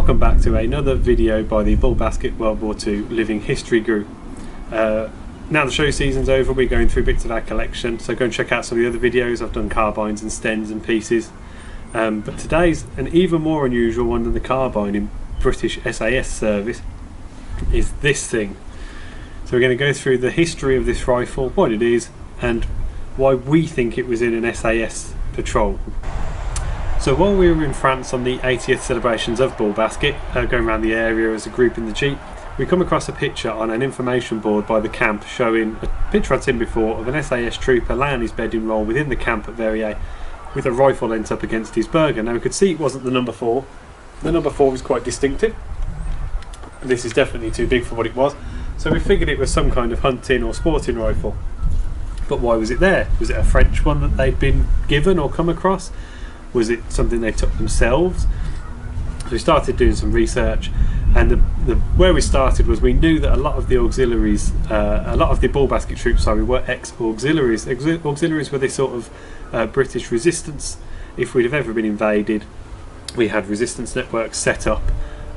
Welcome back to another video by the Bulbasket World War II Living History Group. Now the show season's over, we're going through bits of our collection, so go and check out some of the other videos. I've done carbines and stens and pieces, but today's an even more unusual one than the carbine in British SAS service, is this thing. So we're going to go through the history of this rifle, what it is, and why we think it was in an SAS patrol. So while we were in France on the 80th celebrations of Bulbasket, going around the area as a group in the Jeep, we come across a picture on an information board by the camp showing a picture I'd seen before of an SAS trooper laying his bedding roll within the camp at Verrières with a rifle leant up against his burger. Now we could see it wasn't the number 4. The number 4 was quite distinctive. This is definitely too big for what it was, so we figured it was some kind of hunting or sporting rifle. But why was it there? Was it a French one that they'd been given or come across? Was it something they took themselves? So we started doing some research, and where we started was we knew that a lot of the auxiliaries, a lot of the Bulbasket troops, were ex-auxiliaries. Auxiliaries were this sort of British resistance. If we'd have ever been invaded, we had resistance networks set up,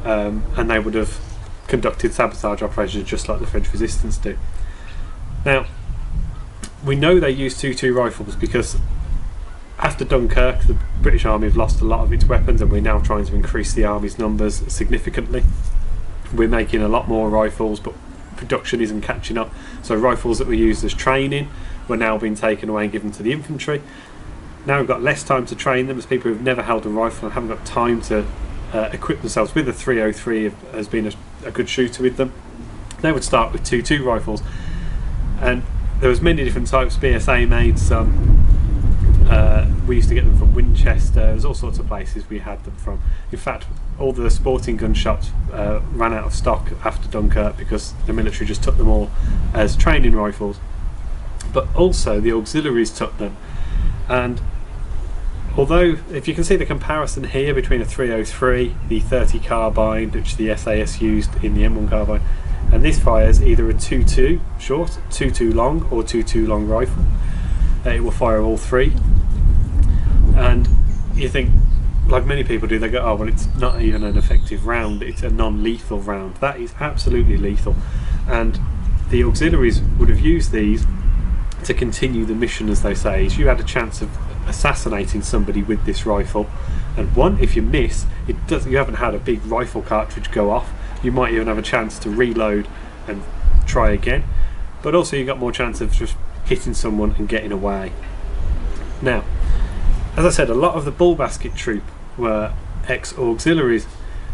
and they would have conducted sabotage operations just like the French resistance do. Now, we know they used 2.2 rifles because after Dunkirk, the British Army have lost a lot of its weapons, and we're now trying to increase the Army's numbers significantly. We're making a lot more rifles, but production isn't catching up. So rifles that were used as training were now being taken away and given to the infantry. Now we've got less time to train them, as people who've never held a rifle and haven't got time to equip themselves with a 303 has been a good shooter with them. They would start with 2.2 rifles, and there was many different types. BSA made some. We used to get them from Winchester. There's all sorts of places we had them from. In fact, all the sporting gun shops ran out of stock after Dunkirk because the military just took them all as training rifles. But also the auxiliaries took them, and although if you can see the comparison here between a 303, the 30 carbine which the SAS used in the M1 carbine, and this fires either a 2.2 short, 2.2 long, or 2.2 long rifle. It will fire all three, and you think, like many people do, they go, oh well, it's not even an effective round, it's a non-lethal round. That is absolutely lethal, and the auxiliaries would have used these to continue the mission, as they say. So you had a chance of assassinating somebody with this rifle, and one, if you miss, you haven't had a big rifle cartridge go off, you might even have a chance to reload and try again, but also you got more chance of just hitting someone and getting away. Now, as I said, a lot of the Bulbasket troop were ex-auxiliaries,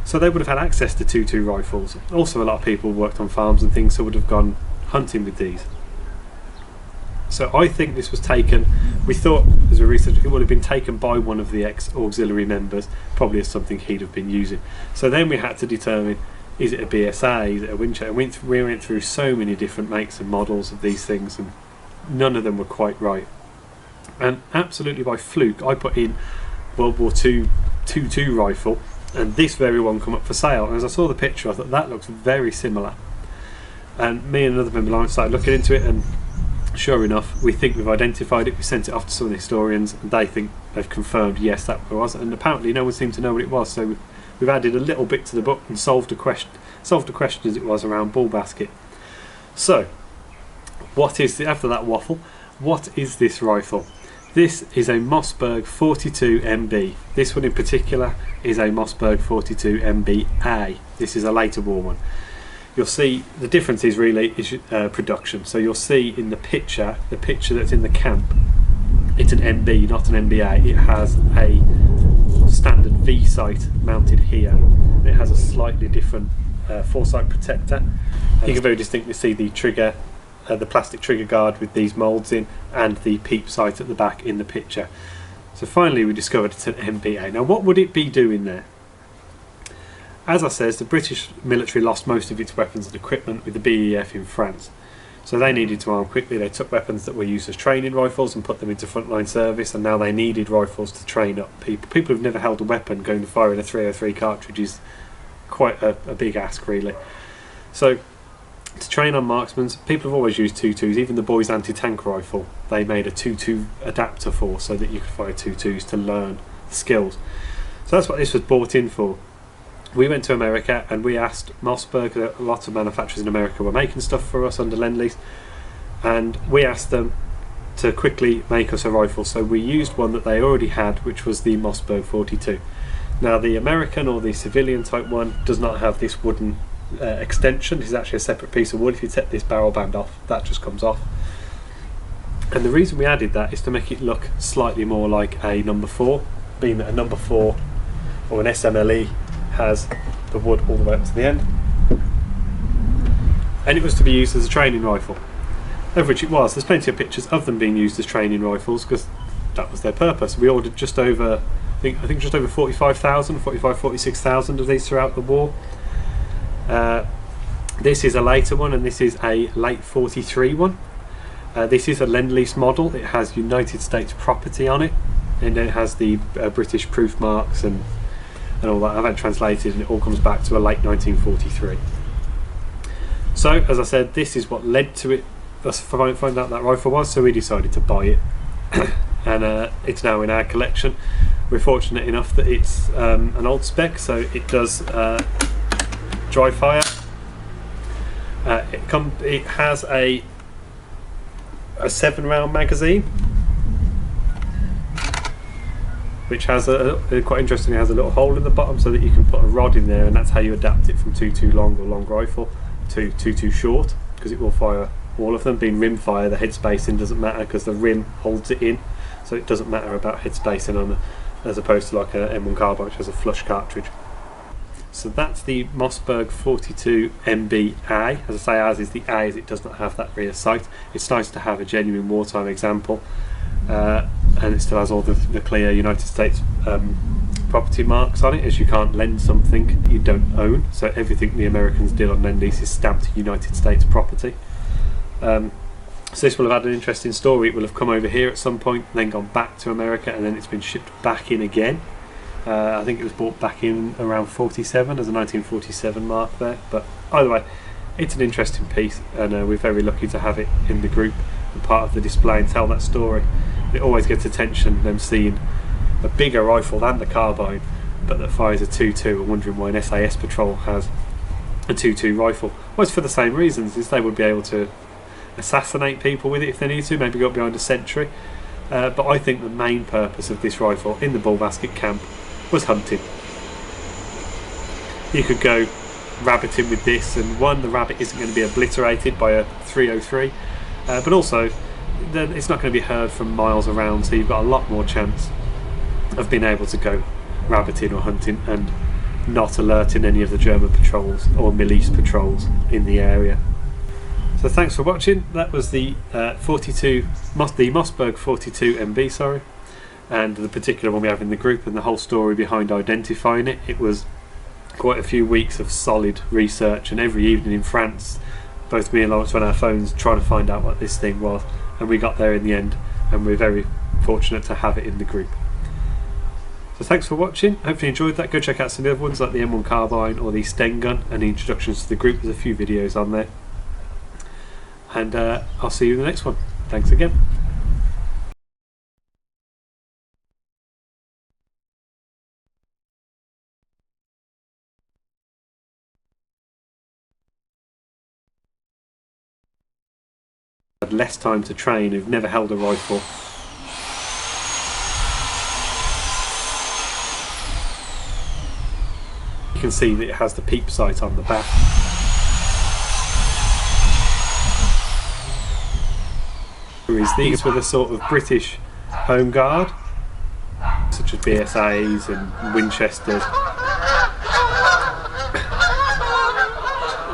so they would have had access to 2.2 rifles. Also, a lot of people worked on farms and things, so would have gone hunting with these. So I think this was taken, we thought as a research, it would have been taken by one of the ex-auxiliary members, probably as something he'd have been using. So then we had to determine, is it a BSA, is it a Winchester? We went through so many different makes and models of these things, and none of them were quite right. And absolutely by fluke, I put in World War II 2.2 rifle, and this very one come up for sale. And as I saw the picture, I thought that looks very similar. And me and another member started looking into it, and sure enough, we think we've identified it. We sent it off to some of the historians, and they think they've confirmed yes, that was. And apparently, no one seemed to know what it was. So we've added a little bit to the book and solved a question as it was around Bulbasket. So, what is after that waffle? What is this rifle? This is a Mossberg 42MB. This one in particular is a Mossberg 42MBa. This is a later war one. You'll see the difference is really production. So you'll see in the picture that's in the camp, it's an MB, not an MBA. It has a standard V sight mounted here. It has a slightly different foresight protector. You can very distinctly see the trigger, the plastic trigger guard with these moulds in, and the peep sight at the back in the picture. So finally we discovered it's an MBA. Now what would it be doing there? As I said, the British military lost most of its weapons and equipment with the BEF in France. So they needed to arm quickly. They took weapons that were used as training rifles and put them into frontline service, and now they needed rifles to train up people. People who've never held a weapon, going to fire in a 303 cartridge is quite a big ask, really. So to train on marksmen, people have always used 2.2s. Even the boys' anti-tank rifle, they made a 2.2 adapter for, so that you could fire 2.2s to learn the skills. So that's what this was bought in for. we went to America and we asked Mossberg, lots of manufacturers in America were making stuff for us under Lend-Lease, and we asked them to quickly make us a rifle. So we used one that they already had, which was the Mossberg 42. Now the American or the civilian type one does not have this wooden extension. It's actually a separate piece of wood. If you take this barrel band off, that just comes off. And the reason we added that is to make it look slightly more like a number 4, being that a number 4 or an SMLE has the wood all the way up to the end. And it was to be used as a training rifle, of which it was. There's plenty of pictures of them being used as training rifles because that was their purpose. We ordered just over, I think just over 46,000 of these throughout the war. This is a later one, and this is a late 43 one. This is a Lend-Lease model. It has United States property on it, and it has the British proof marks and all that. I've had it translated, and it all comes back to a late 1943. So, as I said, this is what led to it. Us find out that rifle was, so we decided to buy it, and it's now in our collection. We're fortunate enough that it's an old spec, so it does dry fire. It has a 7-round magazine, which has quite interestingly has a little hole in the bottom so that you can put a rod in there, and that's how you adapt it from 2.2 long or long rifle to 2.2 short, because it will fire all of them. Being rimfire, the head spacing doesn't matter because the rim holds it in, so it doesn't matter about head spacing on as opposed to like a M1 carbine, which has a flush cartridge. So that's the Mossberg 42MBa. As I say, ours is the A, as it does not have that rear sight. It's nice to have a genuine wartime example, and it still has all the clear United States property marks on it, as you can't lend something you don't own. So everything the Americans did on Lend-Lease is stamped United States property. So this will have had an interesting story. It will have come over here at some point, then gone back to America, and then it's been shipped back in again. I think it was bought back in around 47 as a 1947 mark there, but either way, it's an interesting piece, and we're very lucky to have it in the group and part of the display and tell that story. It always gets attention, them seeing a bigger rifle than the carbine, but that fires a 2.2, and wondering why an SAS patrol has a 2.2 rifle. Well, it's for the same reasons, is they would be able to assassinate people with it if they need to, maybe go up behind a sentry. But I think the main purpose of this rifle in the Bulbasket camp was hunting. You could go rabbiting with this, and one, the rabbit isn't going to be obliterated by a 303, but also it's not going to be heard from miles around, so you've got a lot more chance of being able to go rabbiting or hunting and not alerting any of the German patrols or milice patrols in the area. So thanks for watching. That was the Mossberg 42MB, sorry, and the particular one we have in the group, and the whole story behind identifying it. It was quite a few weeks of solid research, and every evening in France, both me and Lawrence were on our phones trying to find out what this thing was, and we got there in the end, and we're very fortunate to have it in the group. So thanks for watching. Hopefully you enjoyed that. Go check out some of the other ones like the M1 carbine or the Sten gun and the introductions to the group. There's a few videos on there, and I'll see you in the next one. Thanks again. Had less time to train, who've never held a rifle. You can see that it has the peep sight on the back. These were the sort of British Home Guard, such as BSAs and Winchesters.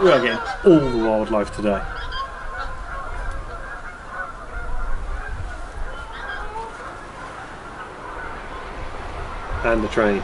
We are getting all the wildlife today. And the train.